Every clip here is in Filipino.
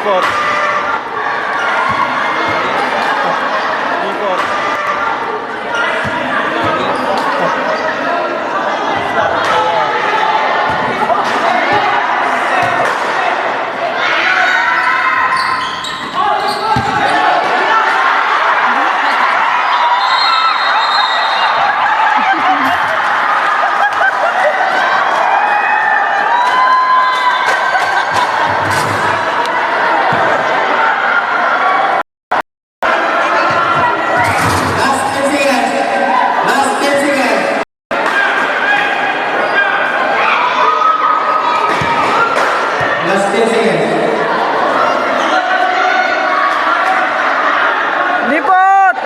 Report. Report. Lipot!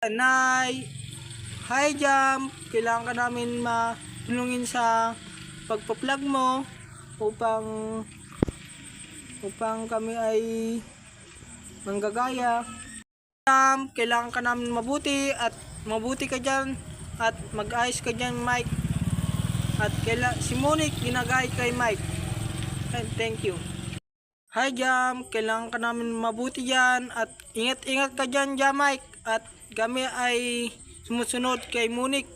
Nay, hi Jam, kailangan ka namin matulungin sa pagpa-vlog mo upang kami ay manggagaya. Jam, kailangan ka namin mabuti ka dyan at mag-ayos ka dyan, Mike. At si Monique ginagayad kay Mike. And thank you. Hi Jam, kailangan ka namin mabuti dyan at ingat-ingat ka dyan, Jam Mike. At kami ay sumusunod kay Monique.